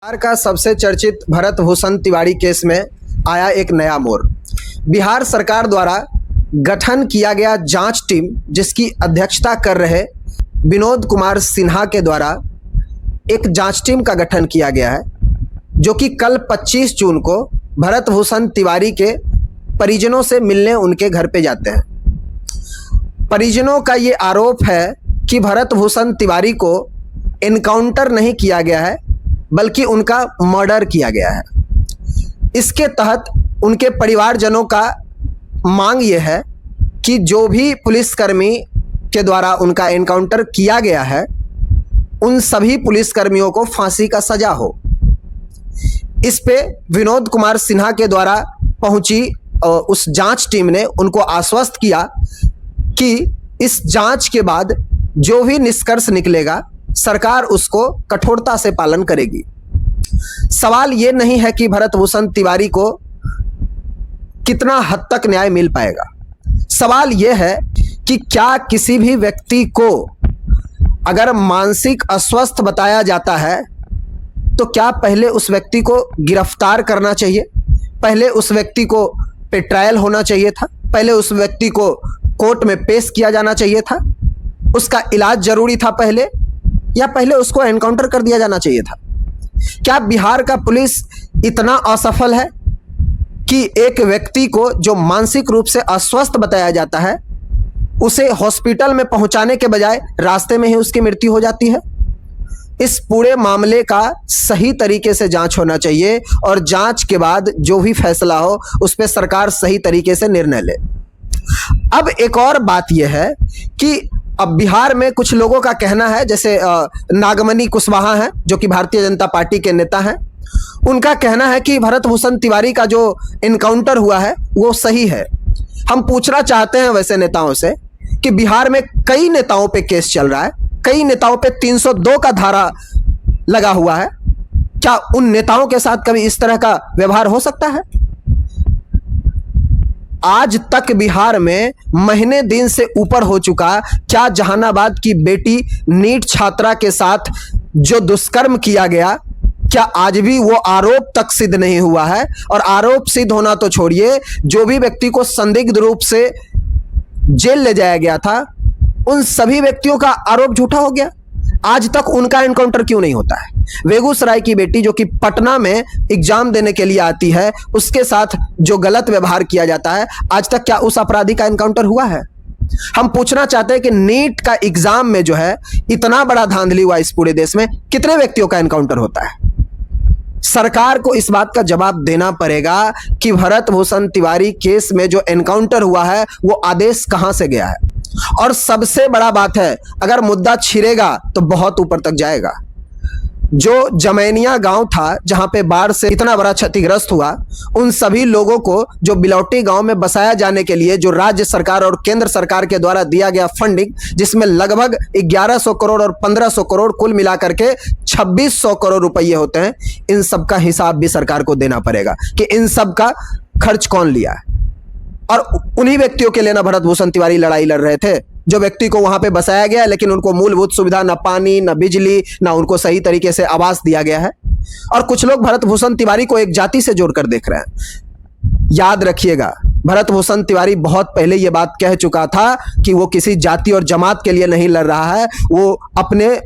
बिहार का सबसे चर्चित भरत भूषण तिवारी केस में आया एक नया मोड़। बिहार सरकार द्वारा गठन किया गया जांच टीम, जिसकी अध्यक्षता कर रहे विनोद कुमार सिन्हा के द्वारा एक जांच टीम का गठन किया गया है, जो कि कल 25 जून को भरत भूषण तिवारी के परिजनों से मिलने उनके घर पे जाते हैं। परिजनों का ये आरोप है कि भरत भूषण तिवारी को एनकाउंटर नहीं किया गया है, बल्कि उनका मर्डर किया गया है। इसके तहत उनके परिवारजनों का मांग ये है कि जो भी पुलिसकर्मी के द्वारा उनका एनकाउंटर किया गया है, उन सभी पुलिसकर्मियों को फांसी का सजा हो। इस पे विनोद कुमार सिन्हा के द्वारा पहुंची उस जांच टीम ने उनको आश्वस्त किया कि इस जांच के बाद जो भी निष्कर्ष निकलेगा, सरकार उसको कठोरता से पालन करेगी। सवाल ये नहीं है कि भरत भूषण तिवारी को कितना हद तक न्याय मिल पाएगा। सवाल यह है कि क्या किसी भी व्यक्ति को अगर मानसिक अस्वस्थ बताया जाता है, तो क्या पहले उस व्यक्ति को गिरफ्तार करना चाहिए, पहले उस व्यक्ति को पे ट्रायल होना चाहिए था, पहले उस व्यक्ति को कोर्ट में पेश किया जाना चाहिए था, उसका इलाज जरूरी था पहले, या पहले उसको एनकाउंटर कर दिया जाना चाहिए था? क्या बिहार का पुलिस इतना असफल है कि एक व्यक्ति को जो मानसिक रूप से अस्वस्थ बताया जाता है, उसे हॉस्पिटल में पहुंचाने के बजाय रास्ते में ही उसकी मृत्यु हो जाती है? इस पूरे मामले का सही तरीके से जांच होना चाहिए और जांच के बाद जो भी फैसला हो उस पर सरकार सही तरीके से निर्णय ले। अब एक और बात यह है कि अब बिहार में कुछ लोगों का कहना है, जैसे नागमणि कुशवाहा हैं जो कि भारतीय जनता पार्टी के नेता हैं, उनका कहना है कि भरत भूषण तिवारी का जो एनकाउंटर हुआ है वो सही है। हम पूछना चाहते हैं वैसे नेताओं से कि बिहार में कई नेताओं पे केस चल रहा है, कई नेताओं पे 302 का धारा लगा हुआ है, क्या उन नेताओं के साथ कभी इस तरह का व्यवहार हो सकता है? आज तक बिहार में महीने दिन से ऊपर हो चुका, क्या जहानाबाद की बेटी नीट छात्रा के साथ जो दुष्कर्म किया गया, क्या आज भी वो आरोप तक सिद्ध नहीं हुआ है? और आरोप सिद्ध होना तो छोड़िए, जो भी व्यक्ति को संदिग्ध रूप से जेल ले जाया गया था, उन सभी व्यक्तियों का आरोप झूठा हो गया। आज तक उनका एनकाउंटर क्यों नहीं होता है? बेगूसराय की बेटी जो कि पटना में एग्जाम देने के लिए आती है, उसके साथ जो गलत व्यवहार किया जाता है, आज तक क्या उस अपराधी का एनकाउंटर हुआ है? हम पूछना चाहते हैं कि नीट का एग्जाम में जो है इतना बड़ा धांधली हुआ इस पूरे देश में, कितने व्यक्तियों का एनकाउंटर होता है? सरकार को इस बात का जवाब देना पड़ेगा कि भरत भूषण तिवारी केस में जो एनकाउंटर हुआ है वो आदेश कहां से गया है। और सबसे बड़ा बात है, अगर मुद्दा छिड़ेगा तो बहुत ऊपर तक जाएगा। जो जमैनिया गांव था जहां पे बाढ़ से इतना बड़ा क्षतिग्रस्त हुआ, उन सभी लोगों को जो बिलौटी गांव में बसाया जाने के लिए जो राज्य सरकार और केंद्र सरकार के द्वारा दिया गया फंडिंग, जिसमें लगभग 1100 करोड़ और 1500 करोड़ कुल मिलाकर के 2600 करोड़ रुपये होते हैं, इन सब का हिसाब भी सरकार को देना पड़ेगा कि इन सब का खर्च कौन लिया है। और उन्हीं व्यक्तियों के लिए ना भरत भूषण तिवारी लड़ाई लड़ रहे थे, जो व्यक्ति को वहां पे बसाया गया है, लेकिन उनको मूलभूत सुविधा, ना पानी, ना बिजली, ना उनको सही तरीके से आवास दिया गया है। और कुछ लोग भरत भूषण तिवारी को एक जाति से जोड़कर देख रहे हैं। याद रखिएगा, भरत भूषण तिवारी बहुत पहले ये बात कह चुका था कि वो किसी जाति और जमात के लिए नहीं लड़ रहा है, वो अपने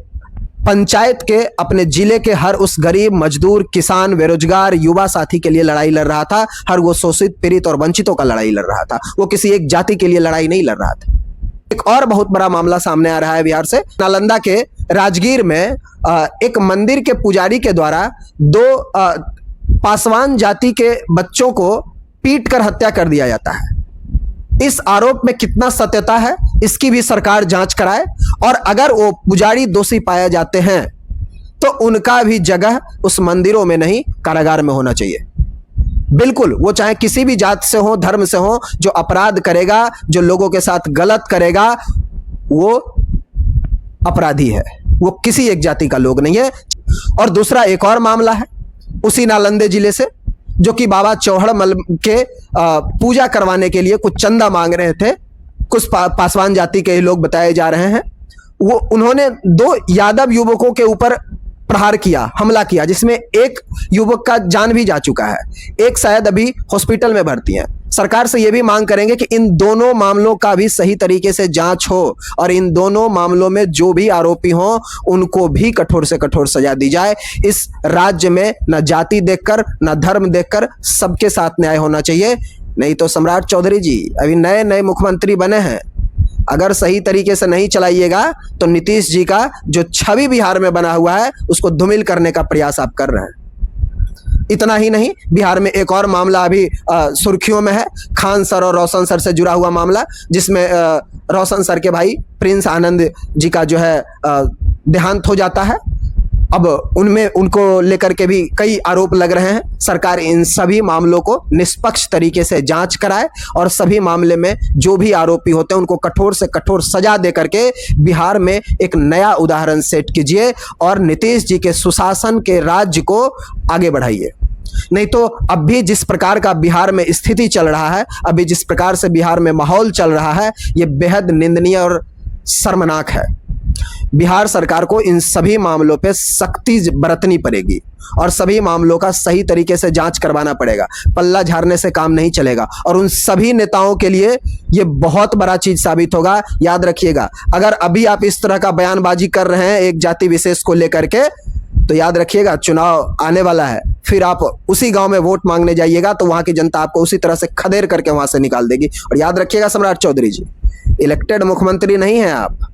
पंचायत के, अपने जिले के हर उस गरीब, मजदूर, किसान, बेरोजगार, युवा साथी के लिए लड़ाई लड़ रहा था। हर वो शोषित, पीड़ित और वंचितों का लड़ाई लड़ रहा था। वो किसी एक जाति के लिए लड़ाई नहीं लड़ रहा था। एक और बहुत बड़ा मामला सामने आ रहा है बिहार से। नालंदा के राजगीर में एक मंदिर के पुजारी के द्वारा 2 पासवान जाति के बच्चों को पीट कर हत्या कर दिया जाता है। इस आरोप में कितना सत्यता है, इसकी भी सरकार जांच कराए, और अगर वो पुजारी दोषी पाए जाते हैं तो उनका भी जगह उस मंदिरों में नहीं, कारागार में होना चाहिए। बिल्कुल, वो चाहे किसी भी जात से हो, धर्म से हो, जो अपराध करेगा, जो लोगों के साथ गलत करेगा, वो अपराधी है, वो किसी एक जाति का लोग नहीं है। और दूसरा एक और मामला है उसी नालंदे जिले से, जो कि बाबा चौहड़मल के पूजा करवाने के लिए कुछ चंदा मांग रहे थे। कुछ पासवान जाति के लोग बताए जा रहे हैं। उन्होंने 2 यादव युवकों के ऊपर प्रहार किया, हमला किया, जिसमें एक युवक का जान भी जा चुका है, एक शायद अभी हॉस्पिटल में भर्ती है। सरकार से यह भी मांग करेंगे कि इन दोनों मामलों का भी सही तरीके से जांच हो और इन दोनों मामलों में जो भी आरोपी हों उनको भी कठोर से कठोर सजा दी जाए। इस राज्य में न जाति देखकर न धर्म देखकर सबके साथ न्याय होना चाहिए। नहीं तो सम्राट चौधरी जी अभी नए नए मुख्यमंत्री बने हैं, अगर सही तरीके से नहीं चलाइएगा तो नीतीश जी का जो छवि बिहार में बना हुआ है उसको धूमिल करने का प्रयास आप कर रहे हैं। इतना ही नहीं, बिहार में एक और मामला अभी सुर्खियों में है, खान सर और रोशन सर से जुड़ा हुआ मामला, जिसमें रोशन सर के भाई प्रिंस आनंद जी का जो है देहांत हो जाता है। अब उनमें उनको लेकर के भी कई आरोप लग रहे हैं। सरकार इन सभी मामलों को निष्पक्ष तरीके से जांच कराए और सभी मामले में जो भी आरोपी होते हैं उनको कठोर से कठोर सजा दे करके बिहार में एक नया उदाहरण सेट कीजिए और नीतीश जी के सुशासन के राज्य को आगे बढ़ाइए। नहीं तो अब भी जिस प्रकार का बिहार में स्थिति चल रहा है, अभी जिस प्रकार से बिहार में माहौल चल रहा है, ये बेहद निंदनीय और शर्मनाक है। बिहार सरकार को इन सभी मामलों पे सख्ती बरतनी पड़ेगी और सभी मामलों का सही तरीके से जांच करवाना पड़ेगा। पल्ला झाड़ने से काम नहीं चलेगा और उन सभी नेताओं के लिए ये बहुत बड़ा चीज साबित होगा। याद रखिएगा, अगर अभी आप इस तरह का बयानबाजी कर रहे हैं एक जाति विशेष को लेकर के, तो याद रखिएगा चुनाव आने वाला है, फिर आप उसी गांव में वोट मांगने जाइएगा तो वहां की जनता आपको उसी तरह से खदेड़ करके वहां से निकाल देगी। और याद रखिएगा सम्राट चौधरी जी, इलेक्टेड मुख्यमंत्री नहीं हैं आप,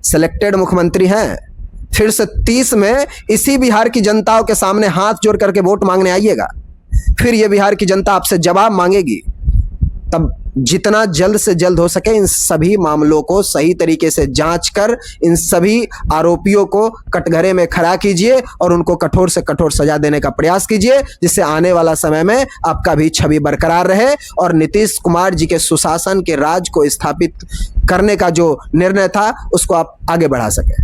सिलेक्टेड मुख्यमंत्री हैं। फिर से 30 में इसी बिहार की जनताओं के सामने हाथ जोड़ करके वोट मांगने आइएगा, फिर ये बिहार की जनता आपसे जवाब मांगेगी। तब जितना जल्द से जल्द हो सके इन सभी मामलों को सही तरीके से जांच कर इन सभी आरोपियों को कटघरे में खड़ा कीजिए और उनको कठोर से कठोर सजा देने का प्रयास कीजिए, जिससे आने वाला समय में आपका भी छवि बरकरार रहे और नीतीश कुमार जी के सुशासन के राज को स्थापित करने का जो निर्णय था उसको आप आगे बढ़ा सके।